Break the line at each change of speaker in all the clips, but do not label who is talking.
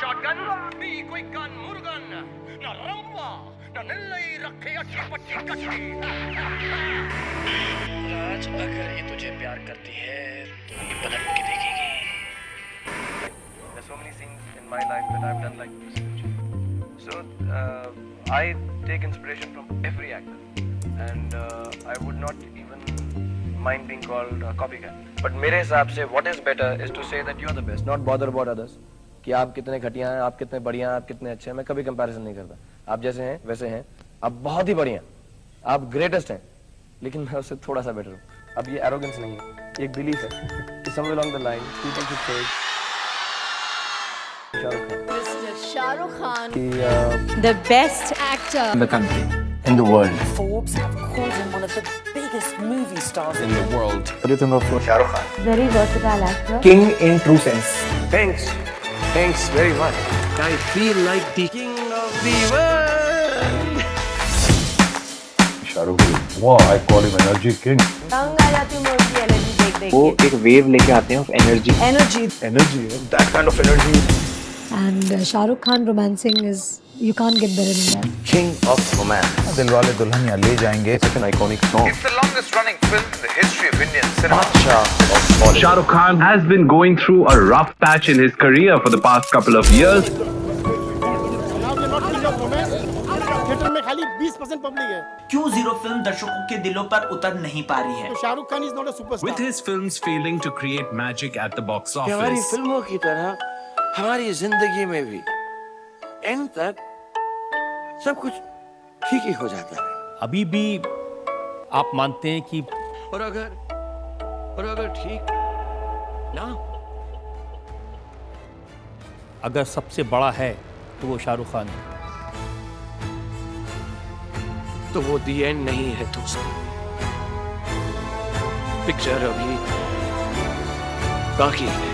shotgun, B quick gun Murugan, na Ramba, na Nillai rakhe achhi patti kachhi.
राज, अगर ये तुझे प्यार करती है तो ये पलट के देखेगी.
There's so many scenes in my life that I've done like this. So I take inspiration from every actor, and I would not even mind being called a copycat. But मेरे हिसाब से what is better is to say that you are the best, not bother about others. कि आप कितने घटिया हैं, आप कितने बढ़िया हैं, आप कितने अच्छे हैं, मैं कभी कंपैरिजन नहीं करता. आप जैसे हैं वैसे हैं, आप बहुत ही बढ़िया, आप ग्रेटेस्ट हैं, लेकिन मैं उससे थोड़ा सा बेटर हूँ. अब ये एरोगेंस नहीं है, ये एक बिलीफ है कि somewhere along the line people should say
Mr. Shah Rukh Khan,
The best actor
in the country, in the world.
Forbes have called him one of the biggest movie stars
In the world.
What do you think of Shah Rukh Khan?
very versatile actor.
King in true sense.
Thanks very much. I feel like the king of the world.
Shahrukh Khan, वाह, I call him energy king.
तंग आ जाती हूँ मैं उनकी energy देख देख
वो
के.
एक वेव लेके आते हैं of energy.
Energy.
Energy,
That kind of energy.
And Shah Rukh Khan romancing is, you can't get better than that.
King of romance.
Dilwale Dulhania ले जाएंगे.
Such an iconic song.
It's the longest running film in the history of Indian cinema.
Shah Rukh Khan has been going through a rough patch in his career for the past couple of years.
Theatre में खाली 20% public है.
क्यों zero film दर्शकों के दिलों पर उतर नहीं पा रही है?
Shahrukh Khan is not a superstar.
With his films failing to create magic at the box
हमारी
office,
फिल्मों की तरह हमारी जिंदगी में भी एंड तक सब कुछ ठीक ही हो जाता है.
अभी भी आप मानते हैं कि
और अगर ठीक ना,
अगर सबसे बड़ा है तो वो शाहरुख खान है.
तो वो दी एंड नहीं है दोस्त. पिक्चर अभी बाकी है.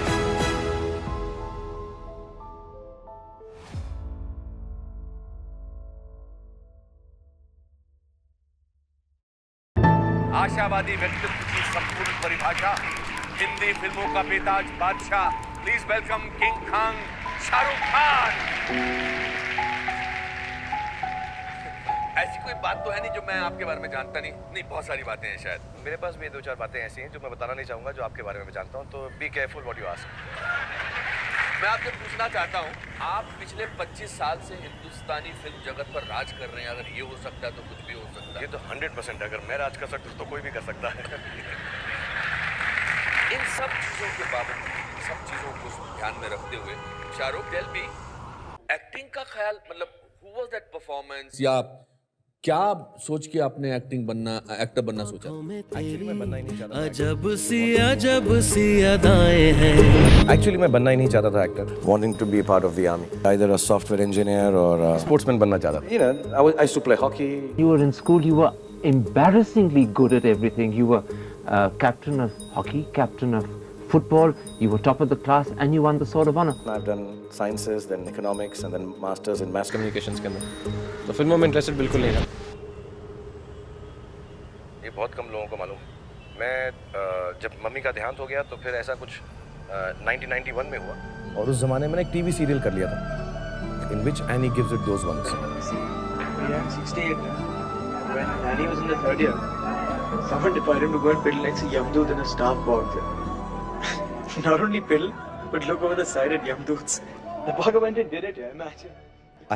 आशावादी व्यक्तित्व की संपूर्ण परिभाषा, हिंदी फिल्मों का बेताज बादशाह. Please welcome king Khan Shahrukh Khan. ऐसी कोई बात तो है नहीं जो मैं आपके बारे में जानता नहीं, बहुत सारी बातें हैं शायद.
मेरे पास भी 2-4 बातें ऐसी हैं जो मैं बताना नहीं चाहूंगा, जो आपके बारे में जानता हूं. तो be careful what you ask.
मैं आपसे पूछना चाहता हूं, आप पिछले 25 साल से हिंदुस्तानी फिल्म जगत पर राज कर रहे हैं. अगर ये हो सकता है तो कुछ भी हो सकता है.
ये तो 100% अगर मैं राज कर सकता हूं तो कोई भी कर सकता है.
इन सब चीजों के बावजूद, सब चीजों को ध्यान में रखते हुए, शाहरुख, टेल मी, एक्टिंग का ख्याल, मतलब हु वाज दैट परफॉर्मेंस, या क्या सोच के आपने एक्टर बनना सोचा?
एक्चुअली मैं बनना ही नहीं चाहता था. एक्चुअली मैं बनना ही नहीं चाहता था actor. Wanting to be part of the army, either a software engineer or sportsman बनना चाहता था. You know, I used to play hockey.
You were in school, you were embarrassingly good at everything. You were captain of hockey, captain of football, you were top of the class and you won the Sword of Honor.
I've done sciences, then economics and then masters in mass communications के अंदर. तो फिल्मों में interested बिल्कुल नहीं था. ये बहुत कम लोगों को मालूम. मैं जब मम्मी का देहांत हो गया तो फिर ऐसा कुछ 1991 में हुआ, और उस जमाने में एक टीवी सीरियल कर लिया था, in which Annie gives it those ones.
Yeah, 68. When Annie was in the third year, someone decided to go and pill next to Yamdoot in a staff box. Not only pill, but look over the side at Yamdoots. The bugger went and did it, yeah, imagine.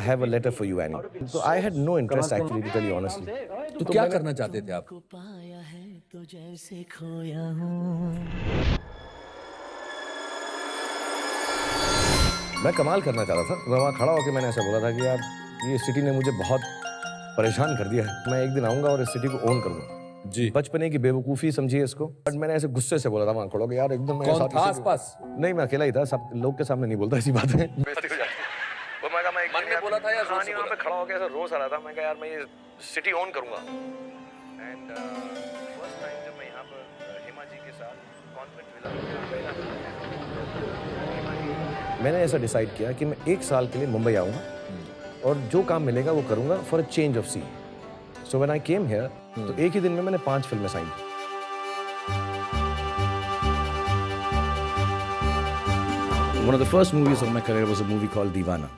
I have a letter for you, Annie. So I had no interest actually, to tell you honestly.
तो क्या करना चाहते थे आप?
मैं कमाल करना चाहता था. मैं वहाँ खड़ा होकर मैंने ऐसा बोला था कि यार ये सिटी ने मुझे बहुत परेशान कर दिया है. मैं एक दिन आऊँगा और इस सिटी को ओन करूँगा.
जी.
बचपने की बेवकूफ़ी समझिए इसको. बट मैंने ऐसे गुस्से से बोला था वहाँ खड़ा होकर, यार एकदम मैं
कौन था आसपास?
नहीं, मैं अकेला ही था. सब लोग के सामने नहीं बोलता ऐसी बातें.
मन में बोला था या
वहाँ पे खड़ा होकर ऐसा रोज आ रहा था. मैं कहा यार मैं ये सिटी ओन करूँगा. एंड फर्स्ट टाइम जब मैं यहाँ पर हेमा जी के साथ कॉन्वेंट विला, मैंने ऐसा डिसाइड किया कि मैं 1 साल के लिए मुंबई आऊँगा और जो काम मिलेगा वो करूँगा for a change of scene. So when I came here, तो एक ही दिन में मैंने 5 फिल्में साइन की.
One of the first movies of my career was a movie called Deewana.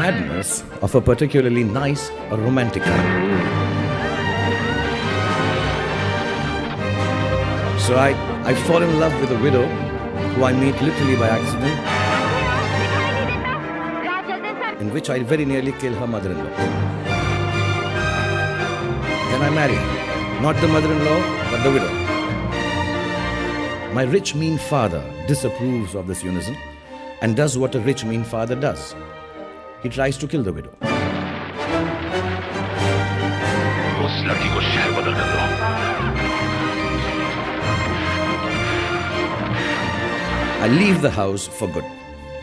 Madness of a particularly nice or romantic kind. So I fall in love with a widow who I meet literally by accident, in which I very nearly kill her mother-in-law. Then I marry her, not the mother-in-law, but the widow. My rich, mean father disapproves of this unison and does what a rich, mean father does. He tries to kill the widow.
उस लड़की को शहर बदल कर दो।
I leave the house for good.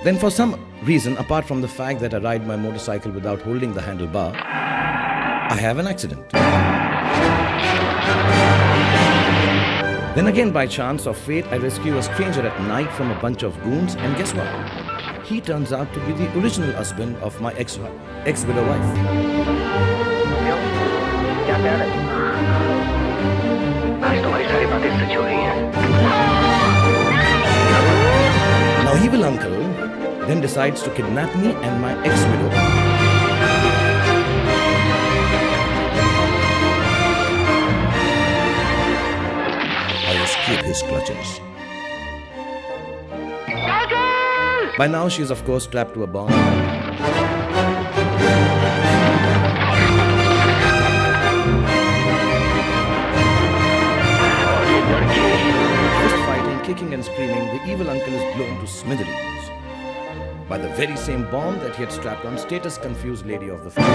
Then for some reason, apart from the fact that I ride my motorcycle without holding the handlebar, I have an accident. Then again, by chance or fate, I rescue a stranger at night from a bunch of goons, and guess what? He turns out to be the original husband of my ex-widow wife.
क्या प्यार है? आज तुम्हारी सारी बातें सच हो गई हैं।
Now evil uncle then decides to kidnap me and my ex-widow. I escape his clutches. By now she is of course strapped to a bomb. Fist fighting, kicking and screaming, the evil uncle is blown to smithereens by the very same bomb that he had strapped on status confused lady of the film.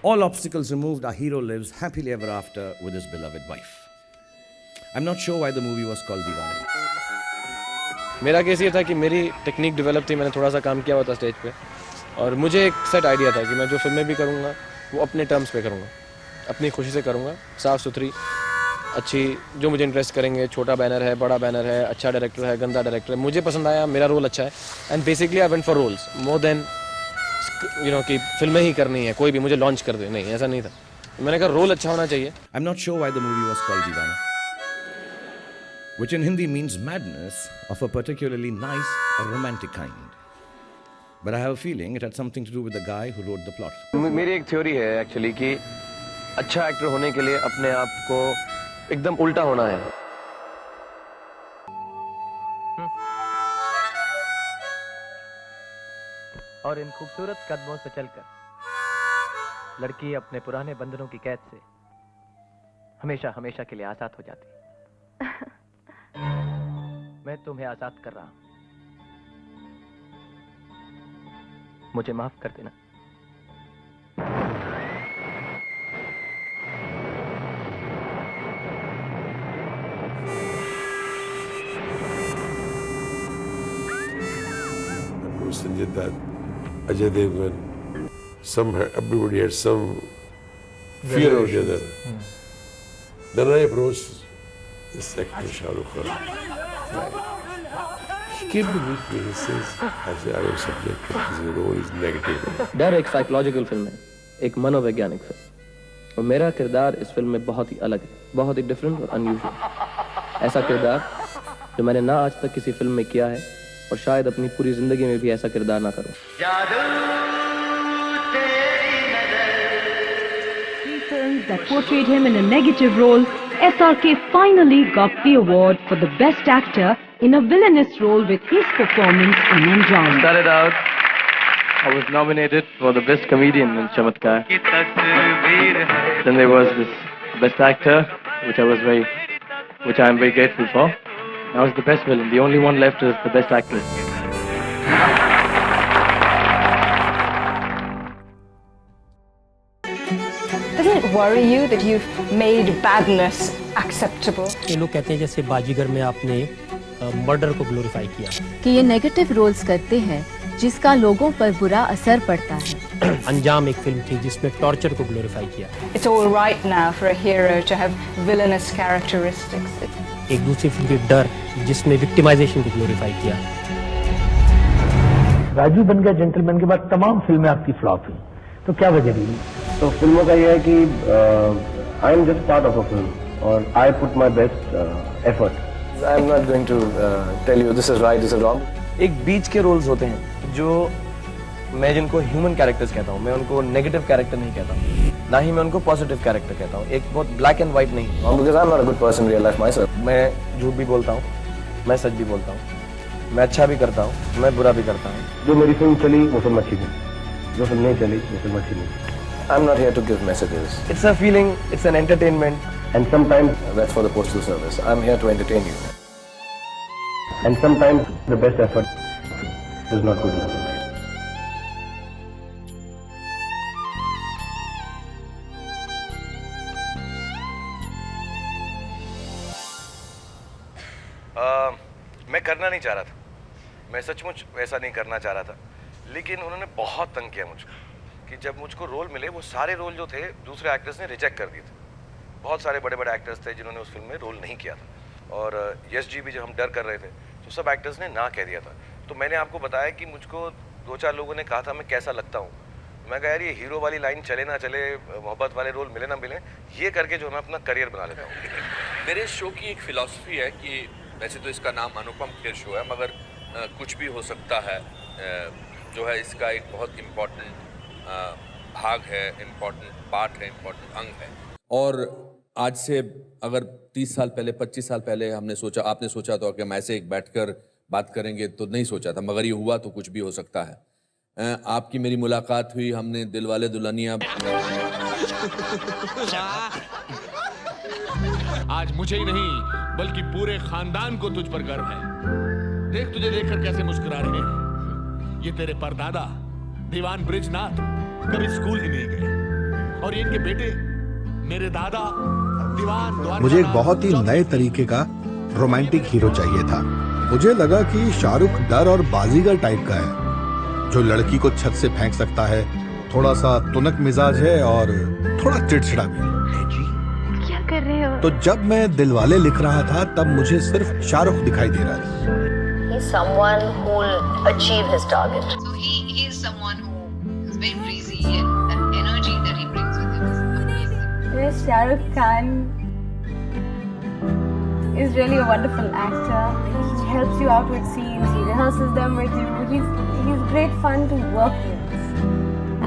All obstacles removed, our hero lives happily ever after with his beloved wife. I'm not sure why the movie was called Deewana.
मेरा case ये था कि मेरी technique develop थी, मैंने थोड़ा सा काम किया हुआ था स्टेज पे, और मुझे एक सेट आइडिया था कि मैं जो फिल्में भी करूँगा वो अपने टर्म्स पे करूँगा, अपनी खुशी से करूँगा, साफ़ सुथरी, अच्छी, जो मुझे इंटरेस्ट करेंगे। छोटा बैनर है, बड़ा बैनर है, अच्छा डायरेक्टर है, गंदा डायरेक्टर है, मुझे पसंद आया, मेरा रोल अच्छा है। And basically I went for roles more than कि फिल्में ही करनी है, कोई भी मुझे लॉन्च कर दे, नहीं, ऐसा नहीं था। मैंने कहा रोल अच्छा होना चाहिए।
आई am not sure why the movie was called दीवाना, which in Hindi means madness of a particularly nice or romantic kind. But I have a feeling it had something to do with the guy who wrote the plot.
मेरी एक theory है actually कि अच्छा actor होने के लिए अपने आप को एकदम उल्टा होना है।
और इन खूबसूरत कदमों से चलकर लड़की अपने पुराने बंधनों की कैद से हमेशा हमेशा के लिए आजाद हो जाती। मैं तुम्हें आजाद कर रहा हूं, मुझे माफ कर देना।
Sanjay Dutt, Ajay Devgan, everybody had some fear of the other. Then I approached this actor Shah Rukh Khan. He came to meet me. He says, I was subjected. His role is negative.
डर एक psychological film है, एक मनोवैज्ञानिक film, और मेरा किरदार इस film में बहुत ही अलग है, बहुत ही डिफरेंट और अनयूजुअल। ऐसा किरदार जो मैंने ना आज तक किसी फिल्म में किया है, और शायद अपनी पूरी जिंदगी में भी ऐसा किरदार ना करूं।
Films that portrayed him in a negative role, SRK finally got the award for the best actor in a villainous role with his performance in Anjaam.
Started out, I was nominated for the best comedian in Chamatkar. Then there was this best actor, which I am very grateful for. Now it's the best villain. The only one left is the best actress.
Doesn't it worry you that you've made badness acceptable?
ये लोग कहते हैं जैसे बाजीगर में आपने murder को glorify किया,
कि ये नेगेटिव रोल्स करते हैं जिसका लोगों पर बुरा असर पड़ता है।
अंजाम एक फिल्म थी जिसमें टॉर्चर को ग्लोरीफाई किया।
It's all right now for a hero to have villainous characteristics.
एक दूसरी फिल्म थी डर जिसमें विक्टिमाइजेशन को ग्लोरीफाई किया।
राजू बन गया जेंटलमैन के बाद तमाम फिल्में आपकी फ्लॉप हुई, तो क्या वजह रही?
तो फिल्मों का ये है कि I am just part of a film और I put my best effort. I am not going to tell you this is right this is wrong. एक बीच के रोल्स होते हैं जो मैं जिनको ह्यूमन कैरेक्टर्स कहता हूँ, मैं उनको नेगेटिव कैरेक्टर नहीं कहता हूँ, ना ही मैं उनको पॉजिटिव कैरेक्टर कहता हूँ। एक बहुत ब्लैक एंड व्हाइट नहीं, because I am not a good person real life my self. मैं झूठ भी बोलता हूँ, मैं सच भी बोलता हूँ, मैं अच्छा भी करता हूँ, मैं बुरा भी करता हूँ। जो मेरी फिल्म चली वो फिल्म अच्छी थी, जो फिल्म नहीं चली वो फिल्म अच्छी नहीं। I am not here to give messages, it's a feeling, it's an entertainment and sometimes that's for the postal service. I am here to entertain you and sometimes the best effort is not good enough.
मैं करना नहीं चाह रहा था, मैं सचमुच वैसा नहीं करना चाह रहा था, लेकिन उन्होंने बहुत तंग किया मुझको कि जब मुझको रोल मिले वो सारे रोल जो थे दूसरे एक्टर्स ने रिजेक्ट कर दिए थे। बहुत सारे बड़े बड़े एक्टर्स थे जिन्होंने उस फिल्म में रोल नहीं किया था और यश जी भी जब हम डर कर रहे थे तो सब एक्टर्स ने ना कह दिया था। तो मैंने आपको बताया कि मुझको 2-4 लोगों ने कहा था मैं कैसा लगता हूँ। मैं कहा यार ये हीरो वाली लाइन चले ना चले, मोहब्बत वाले रोल मिले ना मिले, ये करके जो मैं अपना करियर बना लेता हूँ।
मेरे शो की एक फिलॉसफी है कि वैसे तो इसका नाम अनुपम खेर शो है, मगर कुछ भी हो सकता है जो है इसका एक बहुत इम्पोर्टेंट भाग है, इम्पोर्टेंट पार्ट है, इम्पोर्टेंट अंग है। और आज से अगर 30 साल पहले, 25 साल पहले हमने सोचा, आपने सोचा तो कि हम ऐसे एक बैठकर बात करेंगे, तो नहीं सोचा था, मगर ये हुआ तो कुछ भी हो सकता है। आपकी मेरी मुलाकात हुई, हमने दिलवाले दुल्हनिया।
आज मुझे ही नहीं बल्कि पूरे खानदान को तुझ पर गर्व है। देख तुझे देखकर कैसे मुस्कुरा रहे हैं। ये तेरे परदादा दीवान ब्रिजनाथ कभी स्कूल ही नहीं गए और ये इनके बेटे मेरे दादा दीवान द्वारका।
मुझे एक बहुत ही नए तरीके का रोमांटिक हीरो चाहिए था। मुझे लगा कि शाहरुख डर और बाजीगर टाइप का है, जो लड़की को छत से फेंक सकता है, थोड़ा सा तुनक मिजाज है और थोड़ा चिड़चिड़ा भी।
क्या कर रहे हो?
तो जब मैं दिलवाले लिख रहा था तब मुझे सिर्फ शाहरुख दिखाई दे रहा था।
He's someone who will achieve his target.
So he is someone who is very breezy and that energy that he brings with him is amazing.
Shah Rukh Khan is really a wonderful actor. He helps you out with scenes. He rehearses them with you. He's great fun to work with.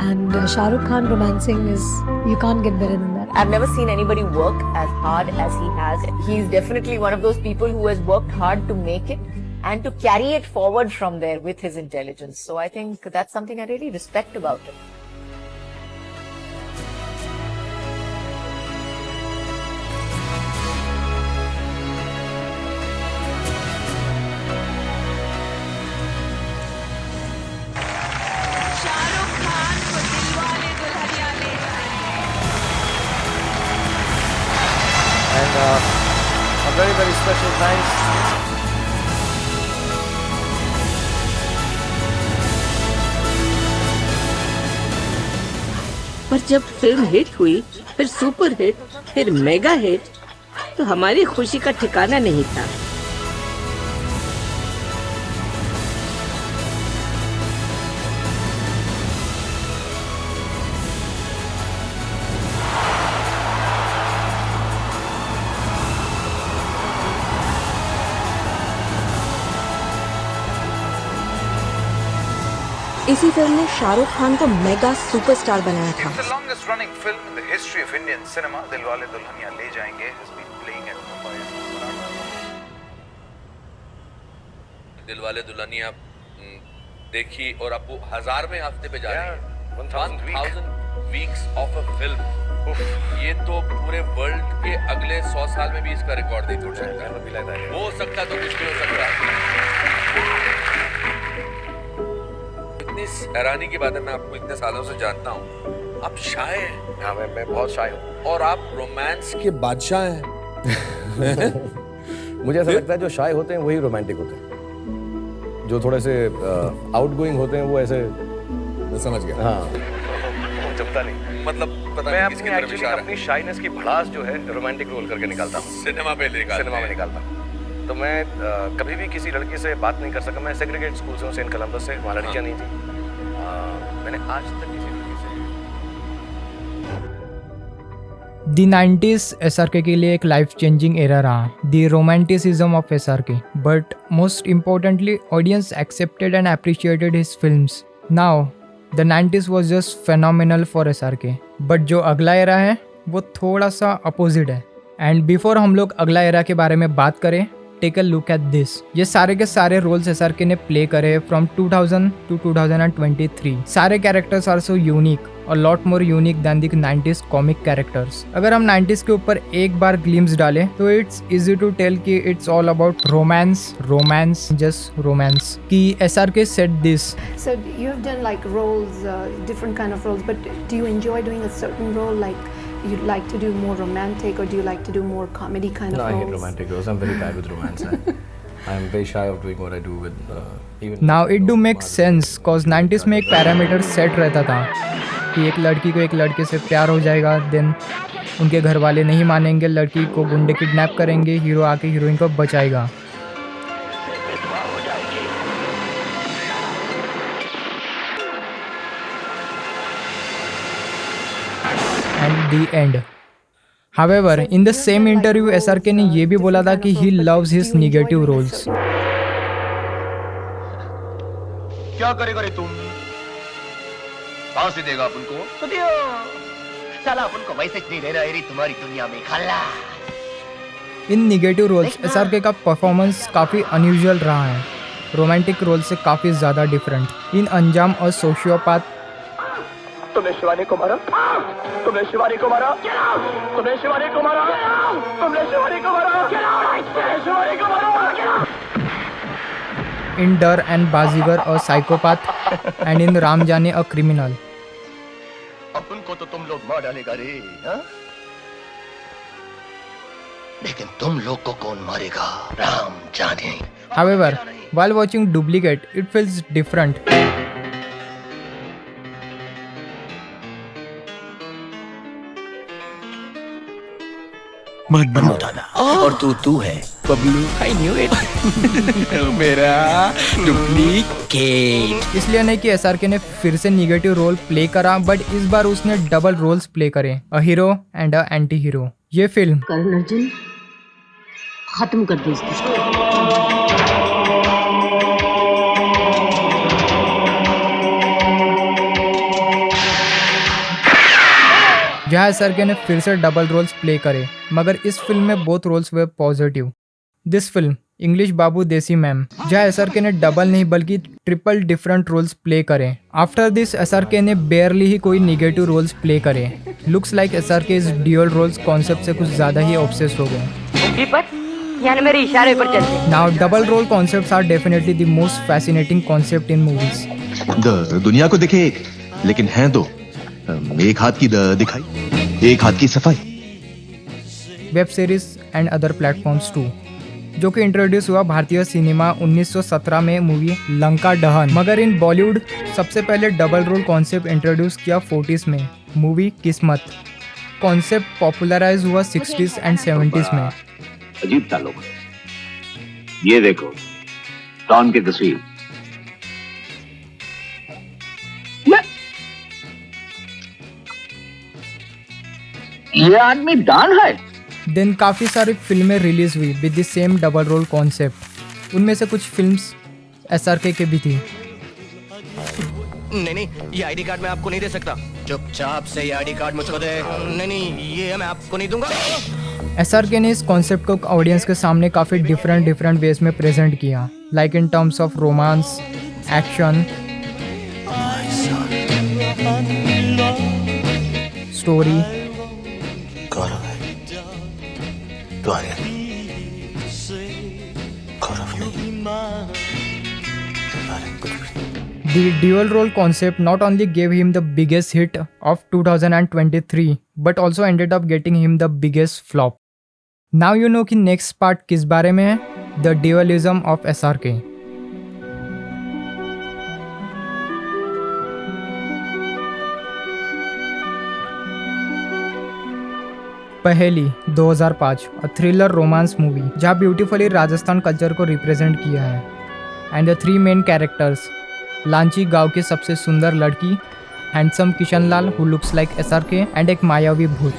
And Shah Rukh Khan romancing is, you can't get better than that.
I've never seen anybody work as hard as he has. He's definitely one of those people who has worked hard to make it and to carry it forward from there with his intelligence. So I think that's something I really respect about him.
And a very, very special thanks.
पर जब film hit हुई, फिर super hit, फिर mega hit, तो हमारी खुशी का ठिकाना नहीं था।
इसी फिल्म ने शाहरुख खान को मेगा सुपरस्टार बनाया था।
The longest running film in the history of Indian cinema, Dilwale Dulhania ले जाएंगे, has been playing at Mumbai.
Dilwale Dulhania देखी और अब वो 1000वें हफ्ते पे जा रही है। 1000 weeks of a film. ये तो पूरे वर्ल्ड के अगले 100 साल में भी इसका रिकॉर्ड नहीं तोड़ सकता है। हो सकता तो कुछ भी हो सकता है। इतनी हैरानी की बात है, मैं आपको इतने सालों से जानता हूँ, आप शाय हैं।
हाँ, मैं बहुत शाय हूँ।
और आप रोमांस के बादशाह हैं।
मुझे ऐसा लगता है जो शाय होते हैं वही रोमांटिक होते हैं, जो थोड़े से आउटगोइंग होते हैं वो ऐसे।
मैं समझ गया।
हाँ, जमता नहीं,
मतलब पता
मैं
नहीं किसकी तरफ इशारा है।
अपनी शाइनेस की भड़ास जो है रोमांटिक रोल करके निकालता हूँ।
सिनेमा पे निकालता
में निकालता हूँ। तो मैं कभी भी किसी लड़की से बात नहीं कर सका। मैं सेग्रीगेट स्कूल से हूँ, सेंट कोलंबस से, वहाँ लड़कियाँ नहीं थी। मैंने आज तक किसी लड़की से
दी 90s SRK के लिए एक लाइफ चेंजिंग एरा रहा, the romanticism of SRK, but most importantly audience accepted and appreciated his films. Now the 90s was just phenomenal for SRK, but जो अगला एरा है वो थोड़ा सा अपोजिट है। एंड बिफोर हम लोग अगला एरा के बारे में बात करें, take a look at this. ये सारे के सारे रोल्स SRK ने प्ले करे फ्रॉम 2000 टू 2023। सारे characters are so unique, a lot more unique than the 90s comic characters. अगर हम 90s के ऊपर एक बार ग्लिम्स डालें तो इट्स इजी टू टेल कि it's all about romance, just romance. कि SRK said this.
So you've done like roles, different kind of roles, but do you enjoy doing a certain role? Like you'd like to do more romantic, or do you like to do more comedy kind of roles?
No, I hate romantic roles. I'm very bad with romance. I'm very shy of doing what I do with even.
Now it do make sense, cause 90s में एक parameter set रहता था कि एक लड़की को एक लड़के से प्यार हो जाएगा, देन उनके घर वाले नहीं मानेंगे, लड़की को गुंडे किडनैप करेंगे, हीरो आके हीरोइन को बचाएगा। And the end. However, in the same interview, SRK ने ये भी बोला था कि he loves his negative roles.
क्या करेगा रे तुम? फांसी देगा अपन को? तो दियो। साला अपन को वैसे नहीं रह रही तुम्हारी दुनिया में खल्ला।
इन नेगेटिव रोल्स SRK का परफॉर्मेंस काफ़ी अनयूजुअल रहा है, रोमांटिक रोल से काफ़ी ज़्यादा डिफरेंट। इन अंजाम और सोशियोपैथ
तुमने शिवानी को मारा, तुमने शिवानी को मारा, तुमने शिवानी को मारा, तुमने शिवानी को मारा, तुमने शिवानी को मारा।
इन डर and Baazigar a psychopath and in Ram जाने अ क्रिमिनल।
अपन को तो तुम लोग मार डालेगा रे, हाँ? लेकिन तुम लोग को कौन मारेगा, राम जाने।
However, while watching Duplicate, it feels different.
मत बनो दादा। और तू है बबलू। I knew it. मेरा डुप्लीकेट।
इसलिए नहीं कि SRK ने फिर से नेगेटिव रोल प्ले करा, बट इस बार उसने डबल रोल्स प्ले करे, a hero and a anti hero. ये फिल्म
करण अर्जुन खत्म कर दे इस दुष्ट।
जहाँ SRK ने फिर से डबल रोल्स प्ले करे, मगर इस फिल्म में both roles were positive. This film English Babu Desi Mem, जहाँ SRK ने डबल नहीं बल्कि ट्रिपल डिफरेंट रोल्स प्ले करे। आफ्टर दिस SRK ने बेयरली ही कोई नेगेटिव रोल्स प्ले करे। लुक्स लाइक SRK इस ड्यूअल रोल्स कॉन्सेप्ट से कुछ ज्यादा ही ऑब्सेस्ड हो गए।
मेरे इशारे पर चलते।
Now double role concepts are definitely the most fascinating concept in movies.
दुनिया को देखे एक, लेकिन हैं दो। एक हाथ की दिखाई, एक हाथ की सफाई।
Web series and other platforms too, जो कि इंट्रोड्यूस हुआ भारतीय सिनेमा 1917 में मूवी लंका दहन। मगर इन बॉलीवुड सबसे पहले डबल रोल कॉन्सेप्ट इंट्रोड्यूस किया 40s में मूवी किस्मत। कॉन्सेप्ट पॉपुलराइज हुआ 60s एंड 70s में।
अजीब ताल्लुक। ये देखो डॉन की तस्वीर।
ये आदमी डॉन है।
देन काफ़ी सारी फिल्में रिलीज हुई with the same double role concept. उनमें से कुछ फिल्म्स SRK के भी थी।
नहीं, ये आईडी कार्ड मैं आपको नहीं दे सकता। चुपचाप से ये आईडी कार्ड मुझको दे। नहीं, ये मैं आपको नहीं दूंगा।
SRK ने इस कॉन्सेप्ट को ऑडियंस के सामने काफ़ी डिफरेंट वेज में प्रेजेंट किया, like in terms of romance, action, story. The dual role concept not only gave him the biggest hit of 2023 but also ended up getting him the biggest flop. Now you know कि next part किस बारे में है? The dualism of SRK. पहेली 2005, a thriller romance movie जहाँ beautifully Rajasthan culture को represent किया है। एंड द 3 मेन कैरेक्टर्स, लांची गांव की सबसे सुंदर लड़की, handsome Kishan Lal who looks like SRK, and एक मायावी भूत।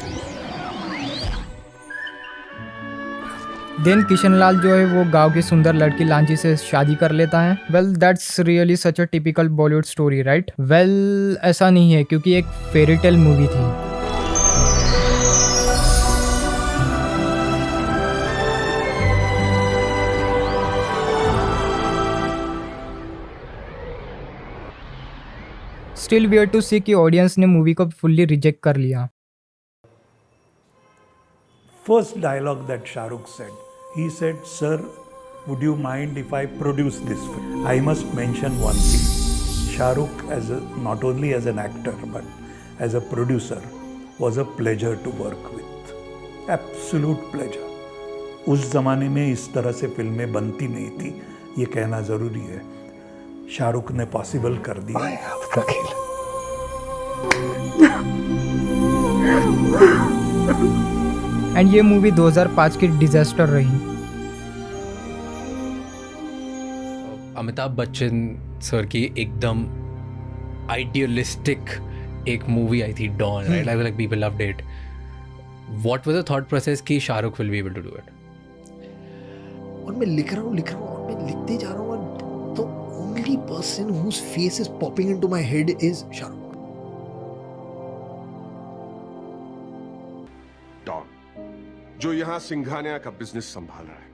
देन किशन लाल जो है वो गांव की सुंदर लड़की लांची से शादी कर लेता है। Well that's really such a typical Bollywood story, right? Well ऐसा नहीं है, क्योंकि एक फेरी टेल मूवी थी। स्टिल वियर टू सी कि ऑडियंस ने मूवी को फुल्ली रिजेक्ट कर लिया।
First dialogue that Shah Rukh said, he said, "Sir, would you mind if I produce this film?" I must mention one thing. Shah Rukh, not only as an actor but as a producer, was a pleasure to work with. Absolute pleasure. उस जमाने में इस तरह से फिल्में बनती नहीं थी, ये कहना जरूरी है। शाहरुख ने पॉसिबल कर दिया।
एंड ये मूवी 2005 की डिजास्टर रही।
अमिताभ बच्चन सर की एकदम आइडियलिस्टिक एक मूवी आई थी, Don, right? Like people loved it. What was the thought process कि Shahrukh will be able to do it?
और मैं लिख रहा हूँ और मैं लिखते जा रहा हूँ, the only person whose face is popping into my head is Shah Rukh.
Don, जो यहाँ सिंघानिया का बिजनेस संभाल रहा है,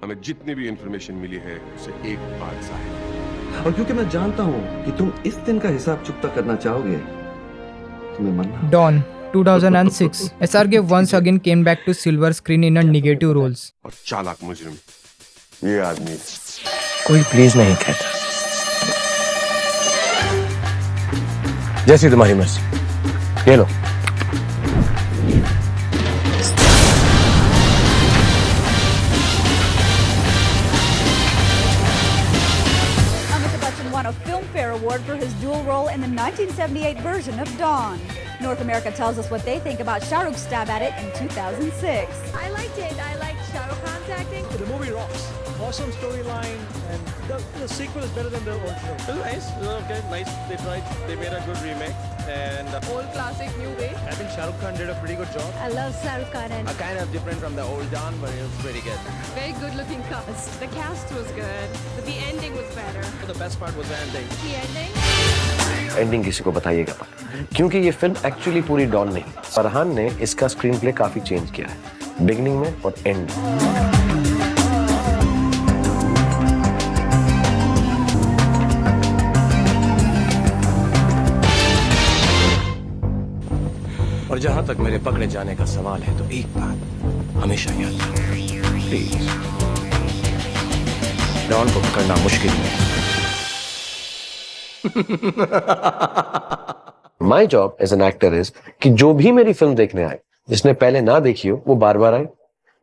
हमें जितनी भी इंफॉर्मेशन मिली है उसे एक बात जाहिर।
और क्योंकि मैं जानता हूँ कि तुम इस दिन का हिसाब चुकता करना चाहोगे, तुम्हें मरना।
Don 2006, SRK once again came back to silver screen in a negative roles.
और चालाक मुजरिम ये आदमी
कोई प्लीज नहीं कहता। जैसी तुम्हारी मर्जी, ये लो।
Won a Filmfare Award for his dual role in the 1978 version of Dawn. North America tells us what they think about Shah Rukh's stab at it in 2006.
I liked it. I liked Shah Rukh Khan's acting.
The movie rocks. Awesome storyline, and the sequel is better than the original.
It was nice. It was okay. Nice. They tried. They made a good remake. And
old classic, new way.
I think Shah Rukh Khan did a pretty good job.
I love Shah Rukh Khan. And
kind of different from the old Dawn, but it was pretty good.
Very good-looking cast. The cast was good, but the ending was better.
The best part was the ending.
The ending?
Ending किसी को बताइएगा मत, क्योंकि ये film actually पूरी don नहीं। फरहान ने इसका स्क्रीन प्ले काफी चेंज किया है, बिगिनिंग में और एंड में। और जहां तक मेरे पकड़े जाने का सवाल है, तो एक बात हमेशा याद रखना, प्लीज, डॉन को पकड़ना मुश्किल है। My job as an actor is कि जो भी मेरी फिल्म देखने आए, जिसने पहले ना देखी हो वो बार बार आए,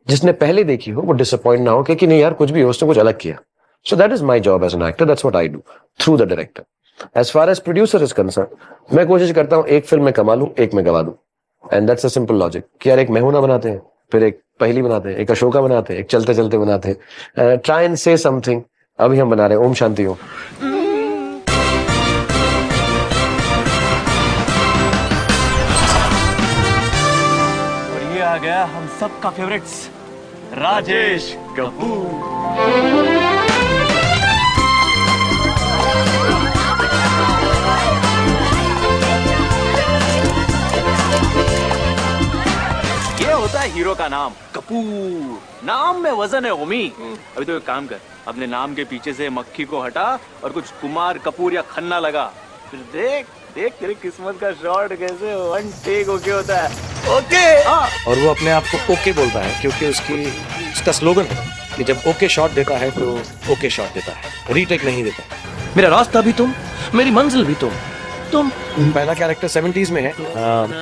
जिसने पहले देखी हो वो डिसअपॉइंट ना हो कि नहीं यार कुछ भी हो, उसने कुछ अलग किया। So that is my job as an actor, that's what I do through the director. As far as producer is concern, मैं कोशिश करता हूँ एक फिल्म में कमा लूं, एक में गवा दूं, and that's a simple logic कि यार एक मेहुना बनाते हैं, फिर एक पहली बनाते हैं, एक अशोका बनाते हैं, एक चलते चलते बनाते हैं, ट्राई एंड से समथिंग। अभी हम बना रहे हैं ओम शांति ओम।
आ गया हम सबका फेवरेट्स, राजेश कपूर। ये होता है हीरो का नाम, कपूर। नाम में वजन है उमी। अभी तो एक काम कर, अपने नाम के पीछे से मक्खी को हटा और कुछ कुमार कपूर या खन्ना लगा, फिर देख देख तेरी किस्मत का शॉट कैसे वन टेक ओके होता है। ओके
और वो अपने आप को ओके बोलता है, क्योंकि उसका स्लोगन है कि जब ओके शॉट देता है तो ओके शॉट देता है, रीटेक नहीं देता। मेरा रास्ता भी तुम, मेरी मंजिल भी तुम। पहला कैरेक्टर 70s में है,